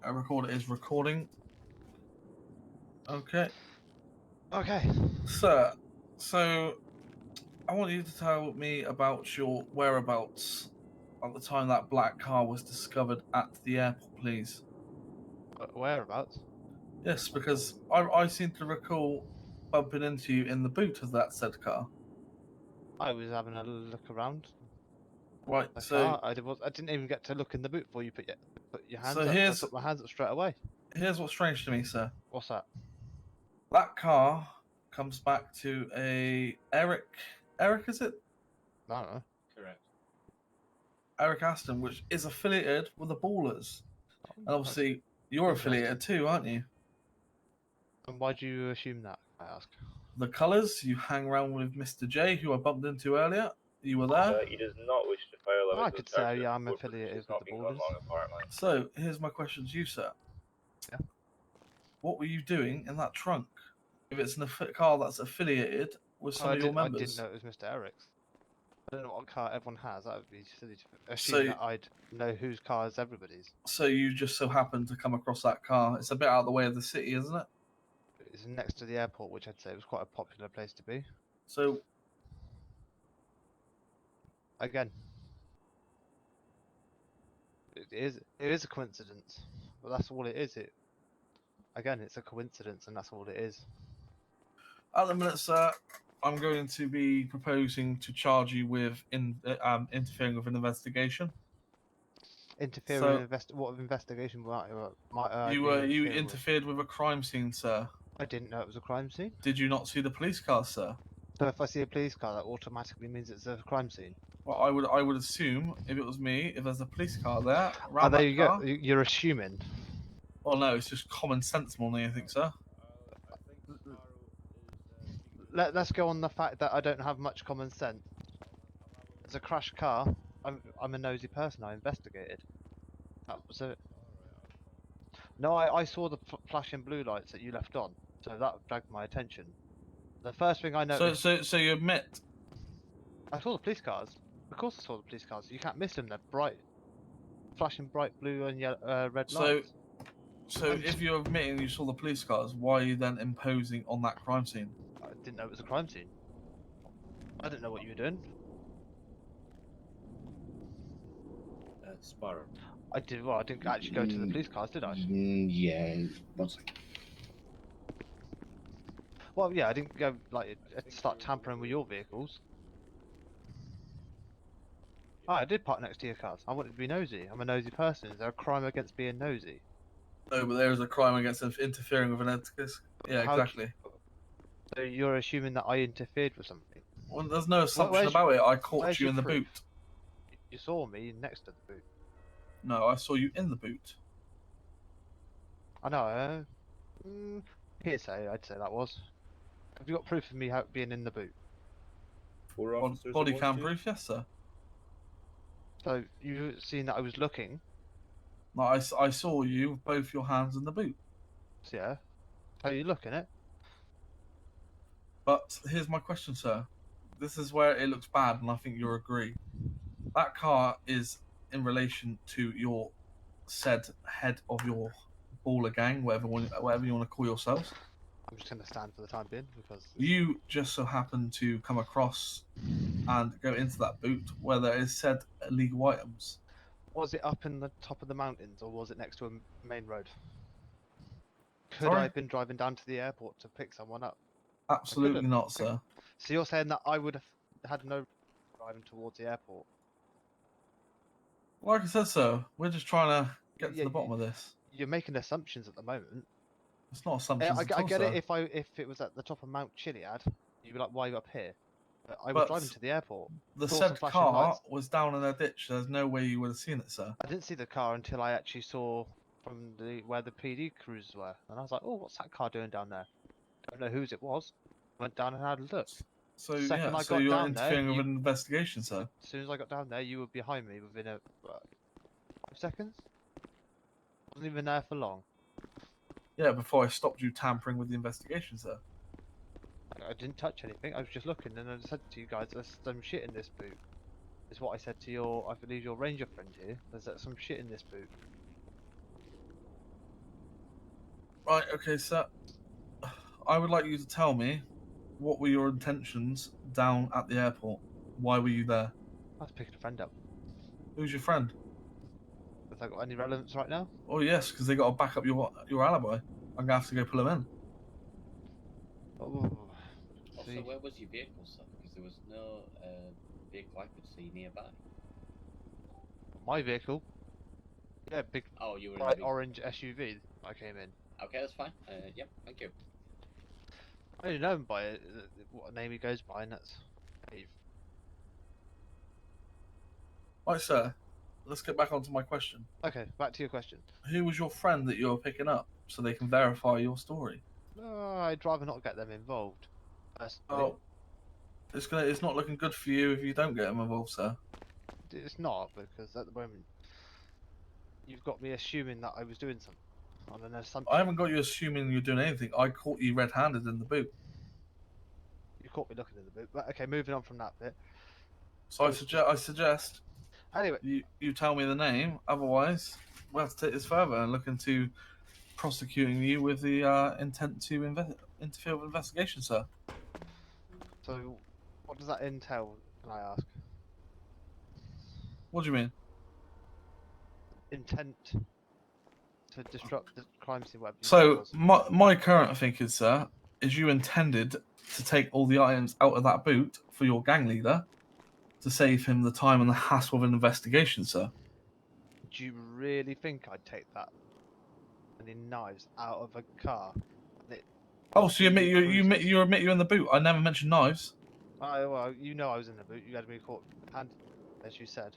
A recorder is recording. Okay. Okay. Sir, so I want you to tell me about your whereabouts at the time that black car was discovered at the airport, please. Whereabouts? Yes, because I seem to recall bumping into you in the boot of that said car. I was having a look around Right, the so car. I didn't even get to look in the boot before you put your hands so up. I put my hands up straight away. here's what's strange to me, sir. What's that? That car comes back to a Eric, is it? I don't know. Correct. Eric Aston, which is affiliated with the Ballers. And Oh, obviously, you're affiliated too, aren't you? and why do you assume that? I ask. The colours, you hang around with Mr. J, who I bumped into earlier. You were there. He does not wish to file a I could say, yeah, I'm affiliated with the Ballers. Apparently. So, here's my question to you, sir. Yeah. What were you doing in that trunk? If it's a car that's affiliated with some of your members. I didn't know it was Mr. Eric's. I don't know what car everyone has. That would be silly to assume that I'd know whose car is everybody's. So you just so happened to come across that car. It's a bit out of the way of the city, isn't it? It's next to the airport, which I'd say was quite a popular place to be. So, again, it is a coincidence, but that's all it is. It's a coincidence, and that's all it is. at the minute, sir, I'm going to be proposing to charge you with interfering with an investigation. Interfering with what investigation might you interfered with a crime scene, sir. I didn't know it was a crime scene. Did you not see the police car, sir? So if I see a police car, that automatically means it's a crime scene. Well, I would assume if it was me, if there's a police car there, There you go. You're assuming. Well, no, it's just common sense more than anything, sir. Let's go on the fact that I don't have much common sense. It's a crashed car. I'm a nosy person. I investigated. That was it. No, I saw the flashing blue lights that you left on, so that dragged my attention. The first thing I noticed. So you admit? I saw the police cars. Of course, I saw the police cars. You can't miss them. They're bright, flashing bright blue and yellow, red lights. So if you're admitting you saw the police cars, why are you then imposing on that crime scene? I didn't know it was a crime scene. I didn't know what you were doing. Sparrow. I didn't actually go to the police cars, did I? Yeah, 1 second. Well, yeah, I didn't go start tampering with your vehicles. Oh, I did park next to your cars. I wanted to be nosy. I'm a nosy person. Is there a crime against being nosy? No, but there is a crime against interfering with an etiquette. Yeah, exactly. So you're assuming that I interfered with something? Well, there's no assumption about it. I caught you in the boot. You saw me next to the boot. No, I saw you in the boot. I know. Hearsay, I'd say that was. Have you got proof of me being in the boot? Body cam proof, yes, sir. So you've seen that I was looking? No, I saw you with both your hands in the boot. Yeah. So you looking it? But here's my question, sir. This is where it looks bad, and I think you'll agree. That car is in relation to your said head of your baller gang, whatever you want to call yourselves. I'm just going to stand for the time being because you just so happen to come across and go into that boot where there is said illegal items. Was it up in the top of the mountains or was it next to a main road? Could Sorry? I have been driving down to the airport to pick someone up? Absolutely not, sir. So you're saying that I would have had no driving towards the airport? Like I said, sir, we're just trying to get to the bottom of this. You're making assumptions at the moment. It's not assumptions I get sir. it if it was at the top of Mount Chiliad, you'd be like, why are you up here? But I was driving to the airport. The said car was down in a ditch. There's no way you would have seen it, sir. I didn't see the car until I actually saw from where the PD cruisers were. And I was like, oh, what's that car doing down there? Don't know whose it was. Went down and had a look. So yeah, so you're interfering with an investigation, sir. As soon as I got down there, you were behind me within 5 seconds. Wasn't even there for long. Yeah, before I stopped you tampering with the investigation, sir. I didn't touch anything. I was just looking, and I said to you guys, "There's some shit in this boot." Is what I said to I believe your ranger friend here. There's some shit in this boot. Right, okay, sir. I would like you to tell me what were your intentions down at the airport? Why were you there? I was picking a friend up. Who's your friend? Have I got any relevance right now? Oh yes, because they got to back up your alibi. I'm gonna have to go pull them in. Oh, Also, see. where was your vehicle, sir? Because there was no vehicle I could see nearby. My vehicle. Yeah, big Oh, you were in the bright big... orange SUV. I came in. Okay, that's fine. Yep, thank you. I only know him by what name he goes by, and that's Dave. Right, sir. Let's get back onto my question. Okay, back to your question. Who was your friend that you were picking up so they can verify your story? I'd rather not get them involved. Personally. Oh, it's not looking good for you if you don't get them involved, sir. It's not, because at the moment you've got me assuming that I was doing something on an assumption. I haven't got you assuming you're doing anything. I caught you red-handed in the boot. You caught me looking in the boot. But okay, moving on from that bit. So I suggest Anyway, you tell me the name. Otherwise, we'll have to take this further and look into prosecuting you with the intent to interfere with investigation, sir. so what does that entail, can I ask? What do you mean? Intent to disrupt the crime scene, whatever you said So was. my current thinking, sir, is you intended to take all the items out of that boot for your gang leader to save him the time and the hassle of an investigation, sir. Do you really think I'd take that many knives out of a car? Oh, so you admit Cruises? you admit you're in the boot? I never mentioned knives. Well, you know I was in the boot. You had me caught hand, as you said.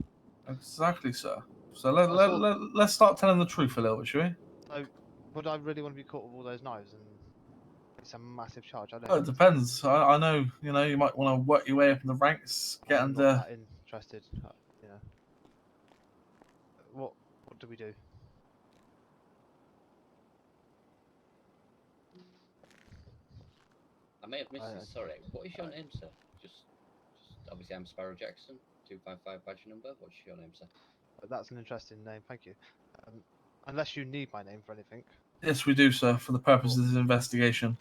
Exactly, sir. So I saw- let's start telling the truth a little bit, shall we? So, would I really want to be caught with all those knives? And it's a massive charge. I don't. Oh, it depends. I know, you might want to work your way up in the ranks, get I'm under. not that interested. You know. What do we do? I may have missed this, sorry. What is your name, sir? Just obviously I'm Sparrow Jackson, 255 badge number. What's your name, sir? That's an interesting name. Thank you. Unless you need my name for anything. Yes, we do, sir, for the purpose of this investigation.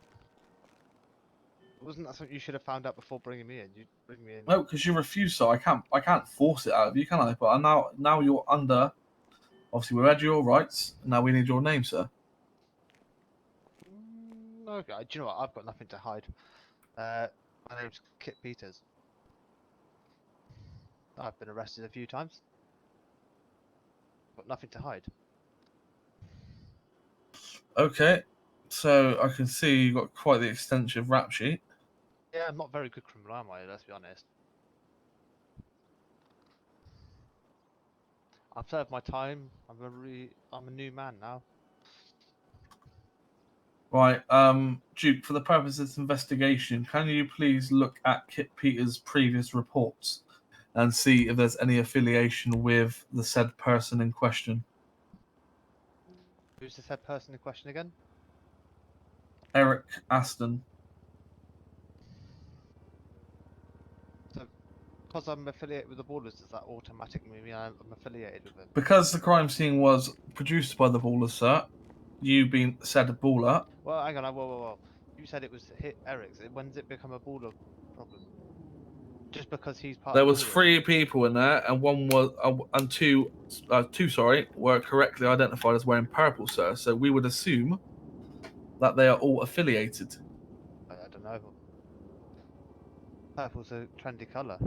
Wasn't that something you should have found out before bringing me in? You bring me in. No, because you refuse, so I can't force it out of you, can I? But now you're under. Obviously, we read your rights. Now we need your name, sir. Okay, do you know what? I've got nothing to hide. My name's Kit Peters. I've been arrested a few times. Got nothing to hide. Okay, so I can see you got quite the extensive rap sheet. Yeah, I'm not a very good criminal, am I? Let's be honest. I've served my time. I'm a new man now. Right, Duke, for the purpose of this investigation, can you please look at Kit Peters' previous reports and see if there's any affiliation with the said person in question? Who's the said person in question again? Eric Aston. So, because I'm affiliated with the Ballers, does that automatically mean I'm affiliated with them? Because the crime scene was produced by the Ballers, sir, you being said baller. Well, hang on, whoa. You said it was Eric's. When does it become a Baller problem? Just because he's part There of was Ballers? 3 people in there, and one was and two were correctly identified as wearing purple, sir. So we would assume that they are all affiliated. I don't know. Purple's a trendy colour.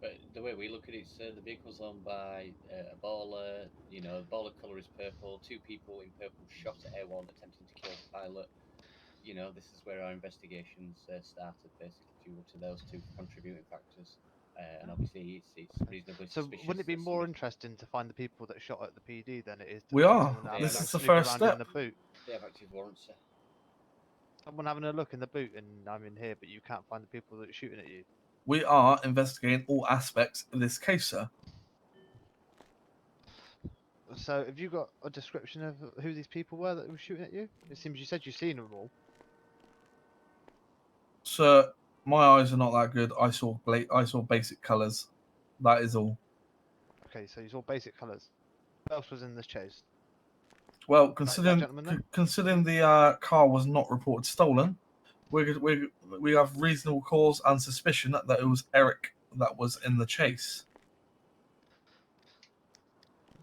But the way we look at it, sir, the vehicle's owned by a baller. You know, the baller colour is purple. 2 people in purple shot at airborne attempting to kill the pilot. You know, this is where our investigations started, basically, due to those 2 contributing factors. And obviously, it's reasonably So suspicious. wouldn't it be that more somebody- interesting to find the people that shot at the PD than it is to We find are. someone that This having is a the snoop first around step. in the boot? They have active warrants, sir. Someone having a look in the boot and I'm in here, but you can't find the people that are shooting at you. We are investigating all aspects of this case, sir. So have you got a description of who these people were that were shooting at you? It seems you said you've seen them all. Sir, my eyes are not that good. I saw basic colours. That is all. Okay, so you saw basic colours. What else was in this chase? Well, that gentleman then? considering the car was not reported stolen, we have reasonable cause and suspicion that it was Eric that was in the chase.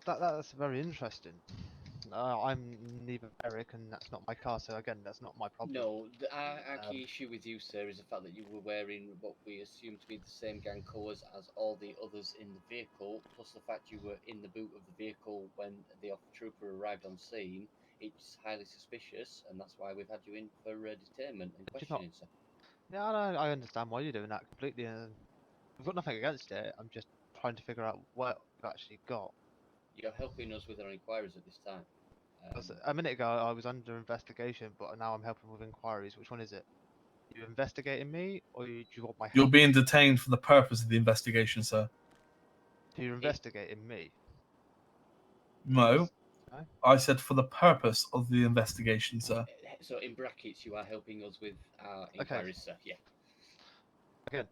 That's very interesting. I'm neither Eric, and that's not my car, so again, that's not my problem. No, our Um, key issue with you, sir, is the fact that you were wearing what we assume to be the same gang colours as all the others in the vehicle, plus the fact you were in the boot of the vehicle when the trooper arrived on scene. It's highly suspicious, and that's why we've had you in for detainment and But you're not. questioning, sir. Yeah, I understand why you're doing that completely. I've got nothing against it. I'm just trying to figure out what you actually got. You're helping us with our inquiries at this time. 'Cause a minute ago I was under investigation, but now I'm helping with inquiries. Which one is it? You investigating me, or do you want my You're help? being detained for the purpose of the investigation, sir. You're investigating me. No, No? I said for the purpose of the investigation, sir. So, in brackets, you are helping us with our Okay. inquiries, sir. Yeah. Again,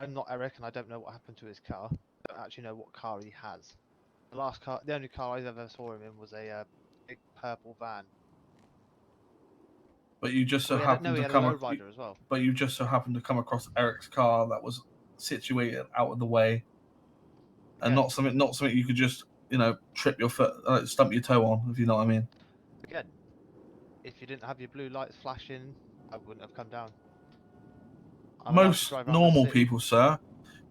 I'm not Eric, and I don't know what happened to his car. I don't actually know what car he has. The only car I ever saw him in was a big purple van. But you just so He happened to had a come. lowrider as well. But you just so happened to come across Eric's car that was situated out of the way, and Again, not something you could just trip your foot, stump your toe on, if you know what I mean. again, if you didn't have your blue lights flashing, I wouldn't have come down. I'm allowed to Most drive around the normal city. people, sir,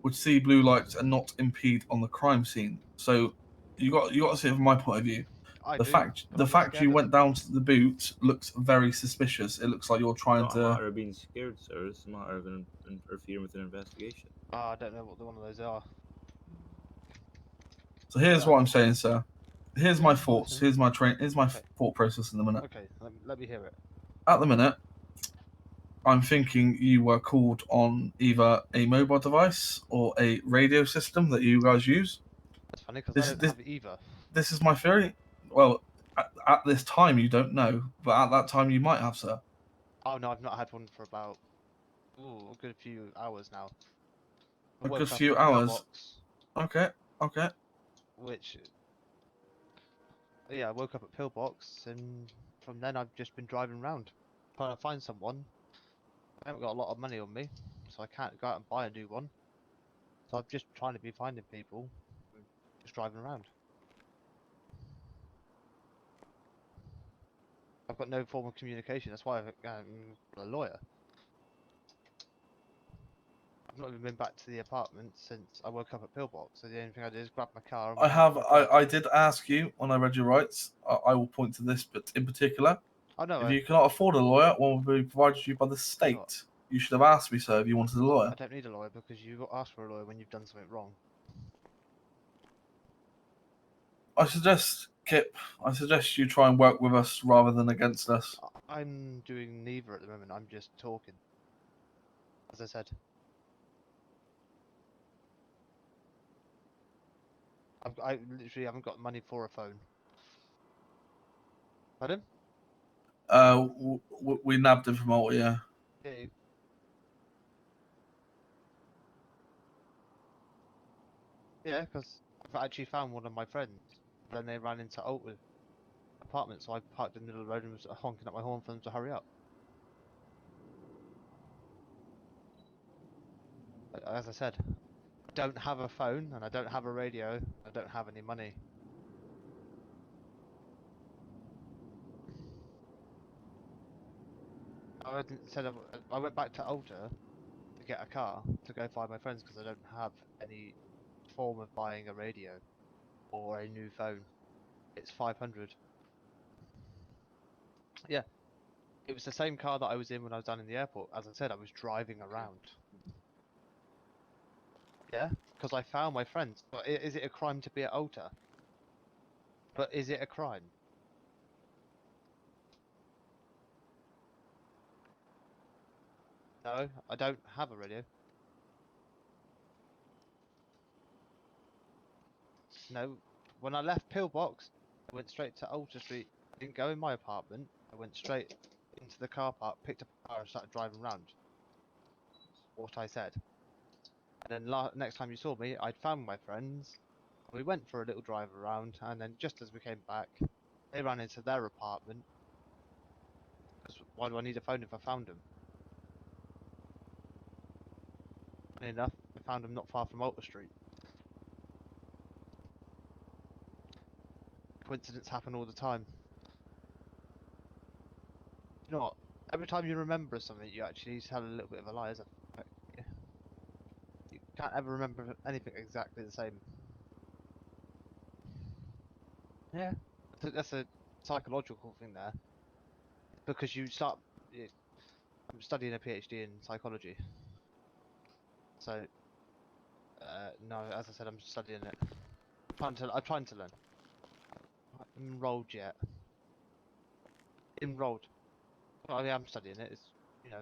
would see blue lights and not impede on the crime scene. So you got to see it from my point of view. I The do, fact but the I'm not fact scared you of went them. down to the boot looks very suspicious. It looks like you're trying Not a to. matter of being scared, sir. It's a matter of interfering with an investigation. I don't know what one of those are. So here's Yeah, what I'm saying, sir. Here's yeah, my I'm thoughts. listening. Here's my train. Here's my Okay. thought process in a minute. Okay, let me hear it. At the minute, I'm thinking you were called on either a mobile device or a radio system that you guys use. That's funny because I This don't this have either. this is my theory. Well, at this time you don't know, but at that time you might have, sir. Oh no, I've not had one for about a good few hours now. I A good woke up few at hours. pillbox, Okay, okay. which yeah, I woke up at pillbox, and from then I've just been driving around trying to find someone. I haven't got a lot of money on me, so I can't go out and buy a new one. So I'm just trying to be finding people, and just driving around. I've got no form of communication. That's why I've got a lawyer. I've not even been back to the apartment since I woke up at pillbox. So the only thing I did is grab my car and I went out have. for a drive. I did ask you when I read your rights. I will point to this, but in particular, Oh no, if you cannot afford a lawyer, one will be provided to you by the state. You should have asked me, sir, if you wanted a lawyer. I don't need a lawyer because you asked for a lawyer when you've done something wrong. I suggest, Kip. I suggest you try and work with us rather than against us. I'm doing neither at the moment. I'm just talking. As I said, I literally haven't got money for a phone. Pardon? We nabbed him from Malta, yeah. Yeah. Yeah, because I've actually found one of my friends. Then they ran into Alta apartment, so I parked in the middle of the road and was honking up my horn for them to hurry up. As I said, I don't have a phone and I don't have a radio. I don't have any money. I went back to Alta to get a car to go find my friends because I don't have any form of buying a radio or a new phone. It's 500. Yeah, it was the same car that I was in when I was down in the airport. As I said, I was driving around. Yeah, because I found my friends. But is it a crime to be at Alta? But is it a crime? No, I don't have a radio. No, when I left Pillbox, I went straight to Alta Street. I didn't go in my apartment. I went straight into the car park, picked up a car, and started driving around. What I said. And then next time you saw me, I'd found my friends. We went for a little drive around, and then just as we came back, They ran into their apartment. 'Cause why do I need a phone if I found them? Funny enough, I found them not far from Alter Street. Coincidence happen all the time. You know what? Every time you remember something, you actually tell a little bit of a lie, isn't it? Like, yeah. You can't ever remember anything exactly the same. Yeah, I think that's a psychological thing there. Because you start. I'm studying a PhD in psychology. So, no, as I said, I'm studying it. I'm trying to learn. I'm not enrolled yet. Enrolled. Well, I am studying it. It's,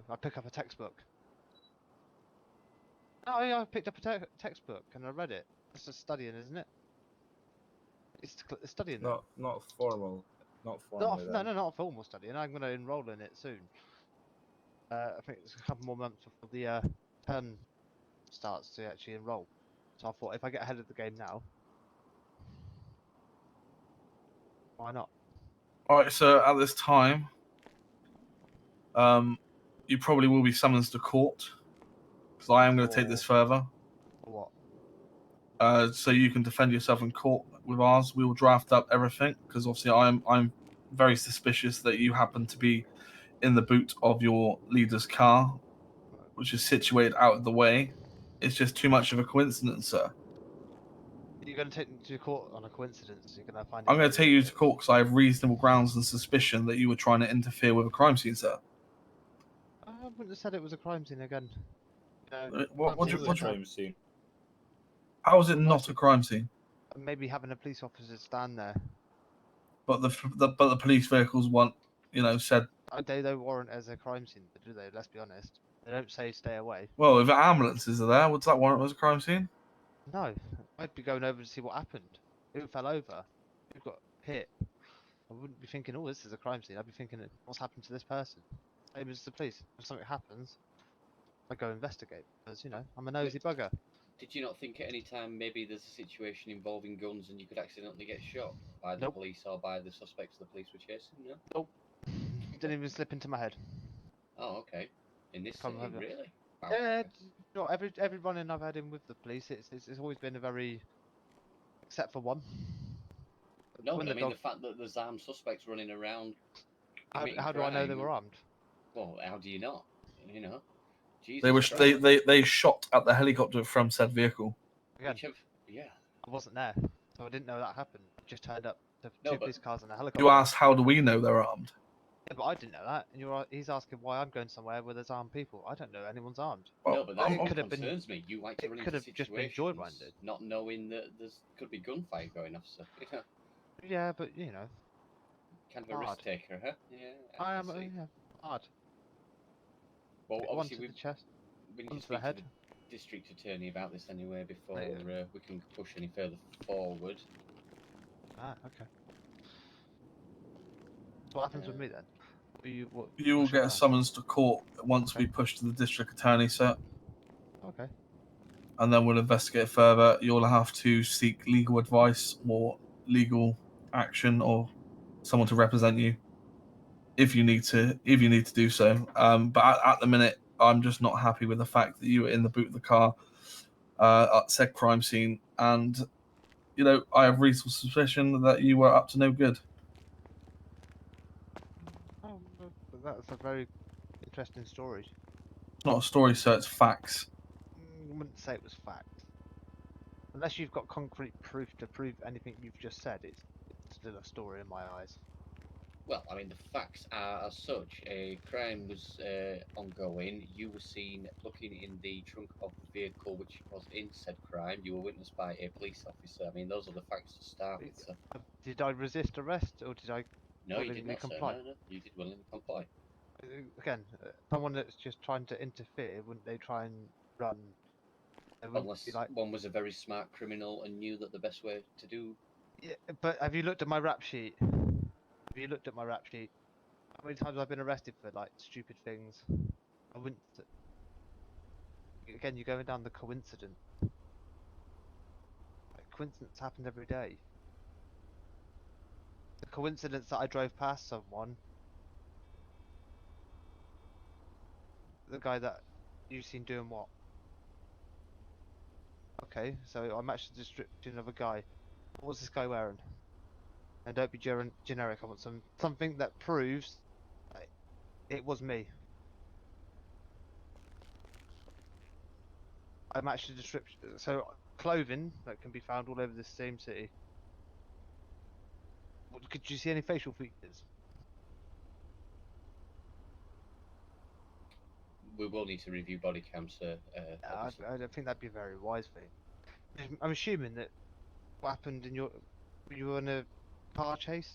I pick up a textbook. Oh yeah, I picked up a textbook and I read it. That's just studying, isn't it? It's studying. Not formal. Not formally. No, not formal studying. I'm going to enroll in it soon. I think it's a couple more months before the term starts to actually enroll. So I thought if I get ahead of the game now, why not? Alright, so at this time, you probably will be summoned to court. Because I am going to take this further. Or what? So you can defend yourself in court with ours. We will draft up everything. Because obviously I'm very suspicious that you happen to be in the boot of your leader's car, which is situated out of the way. It's just too much of a coincidence, sir. You're going to take me to court on a coincidence. You're going to find. I'm going to take you to court because I have reasonable grounds and suspicion that you were trying to interfere with a crime scene, sir. I wouldn't have said it was a crime scene again. What do you- crime scene? How is it not a crime scene? Maybe having a police officer stand there. But the police vehicles want, said. They don't warrant as a crime scene, do they? Let's be honest. They don't say stay away. Well, if ambulances are there, would that warrant as a crime scene? No, I'd be going over to see what happened. Who fell over? Who got hit? I wouldn't be thinking, oh, this is a crime scene. I'd be thinking, what's happened to this person? Same as the police. If something happens, I go investigate because I'm a nosy bugger. Did you not think at any time maybe there's a situation involving guns and you could accidentally get shot by the Nope. police or by the suspects the police were chasing? No. Nope. Didn't even slip into my head. Oh, okay. In this Come city, over. really? Wow. Yeah, every run-in I've had in with the police, it's always been a very, except for one. No, When but I the mean dog- the fact that there's armed suspects running around. How do I know they were armed? Well, how do you not? Jesus They were Christ. they shot at the helicopter from said vehicle. Again, Yeah. I wasn't there, so I didn't know that happened. I just turned up to No, two but- police cars and a helicopter. You asked, how do we know they're armed? Yeah, but I didn't know that, and he's asking why I'm going somewhere where there's armed people. I don't know anyone's armed. Well, No, but that it could have been- concerns me. You like to it run could into have just been situations joyrided. not knowing that there's could be gunfire going off. So Yeah, but kind of a risk Hard. taker, huh? Yeah. I am. see. Yeah, hard. Well, One obviously to we the chest, we need one to to the speak to head. the district attorney about this anyway before Yeah. we can push any further forward. Ah, okay. So what happens with me then? You will what's your get a plan? summons to court once Okay. we push to the district attorney, sir. Okay. And then we'll investigate further. You'll have to seek legal advice or legal action or someone to represent you if you need to do so. But at the minute, I'm just not happy with the fact that you were in the boot of the car at said crime scene, and I have reasonable suspicion that you were up to no good. Oh, but that's a very interesting story. It's not a story, sir. It's facts. I wouldn't say it was fact. Unless you've got concrete proof to prove anything you've just said, it's still a story in my eyes. Well, I mean, the facts are as such. A crime was ongoing. You were seen looking in the trunk of the vehicle which was in said crime. You were witnessed by a police officer. I mean, those are the facts to start with. So. Did I resist arrest or did I No, you willingly did not, comply? sir. No, you did willingly comply. Again, someone that's just trying to interfere, wouldn't they try and run? They wouldn't Unless be like, one was a very smart criminal and knew that the best way to do. yeah, but have you looked at my rap sheet? Have you looked at my rap sheet? How many times I've been arrested for like stupid things? I wouldn't. Again, you're going down the coincidence. Like, coincidence happens every day. The coincidence that I drove past someone, the guy that you've seen doing what? Okay, so I matched the description of a guy. What was this guy wearing? And don't be generic. I want something that proves that it was me. I matched the description. So clothing that can be found all over the same city. Could you see any facial features? We will need to review body cams, sir. Obviously. I don't think that'd be a very wise thing. I'm assuming that what happened in you were in a car chase.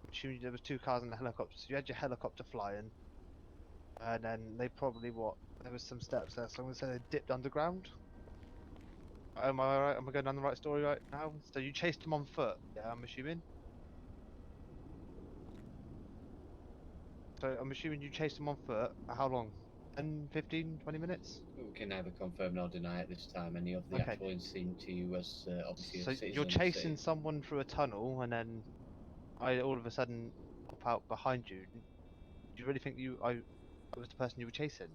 I'm assuming there was 2 cars and a helicopter. So you had your helicopter flying, and then they probably there was some steps there. So I'm gonna say they dipped underground. Am I right? Am I going down the right story right now? So you chased them on foot. Yeah, I'm assuming. So I'm assuming you chased them on foot. How long? 10, 15, 20 minutes? We can neither confirm nor deny at this time any of the Okay. actual incident to you as obviously So a citizen. you're of the chasing city. someone through a tunnel, and then I all of a sudden pop out behind you. Do you really think I was the person you were chasing?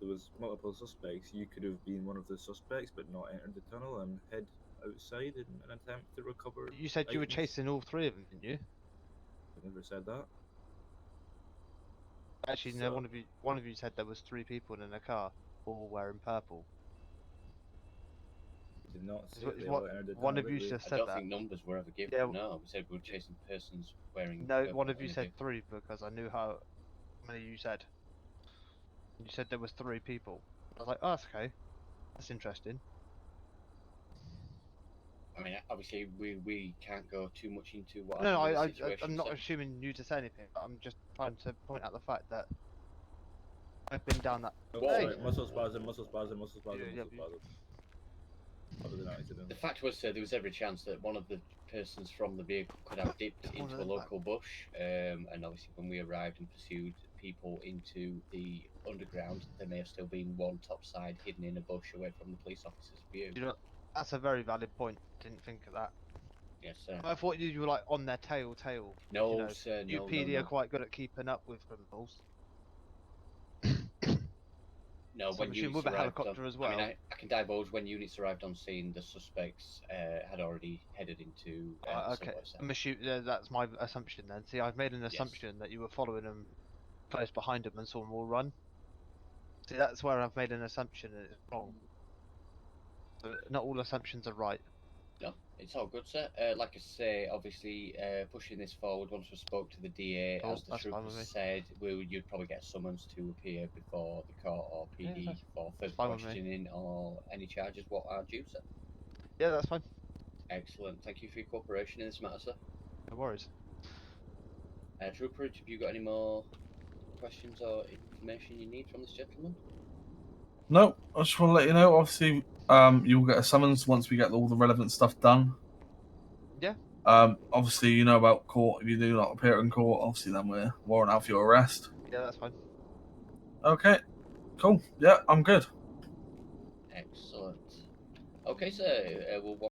There was multiple suspects. You could have been one of the suspects, but not entered the tunnel and head outside in an attempt to recover. You said you were items. chasing all 3 of them, didn't you? I never said that. Actually, no. So- One of you said there was 3 people in a car, all wearing purple. Did not Is say what- they is all what entered the one tunnel, of you did we? just I said don't that. think numbers were ever given. Yeah. No, we said we were chasing persons wearing. No, purple one of you in a said vehicle. 3 because I knew how many you said. You said there was 3 people. I was like, oh, that's okay. That's interesting. I mean, obviously, we can't go too much into what No, happened in the I'm situation. not so- assuming you to say anything. But I'm just trying to point out the fact that I've been down that. Oh, Hey! sorry. Muscle spasm, muscle spasm, muscle spasm, Yeah, muscle spasm. Other than accident. The fact was, sir, there was every chance that one of the persons from the vehicle could have dipped One of into a them local bush. And obviously, when we arrived and pursued people into the underground, there may have still been one topside hidden in a bush away from the police officer's view. You know, that's a very valid point. Didn't think of that. Yes, sir. I thought you were like on their tail. No, you know, sir, You no, PD no, are no. quite good at keeping up with criminals. No, So I'm when assuming units with a arrived helicopter on, as well. I mean, I can divulge when units arrived on scene, the suspects had already headed into Okay, somewhere south. I'm assuming that's my assumption then. See, I've made an Yes. assumption that you were following them close behind them and saw them all run. See, that's where I've made an assumption and it's wrong. So not all assumptions are right. No, it's all good, sir. Like I say, obviously, pushing this forward, once we spoke to the DA, Cool, as the that's fine trooper with me. said, you'd probably get a summons to appear before the court or Yeah, PD for further fine with me. questioning or any charges what are due, sir. Yeah, that's fine. Excellent. Thank you for your cooperation in this matter, sir. No worries. Trooper, have you got any more questions or information you need from this gentleman? No, I just want to let you know. Obviously, you'll get a summons once we get all the relevant stuff done. Yeah. Obviously, you know about court. If you do not appear in court, obviously, then we're warrant out for your arrest. Yeah, that's fine. Okay, cool. Yeah, I'm good. Excellent. Okay, sir. We'll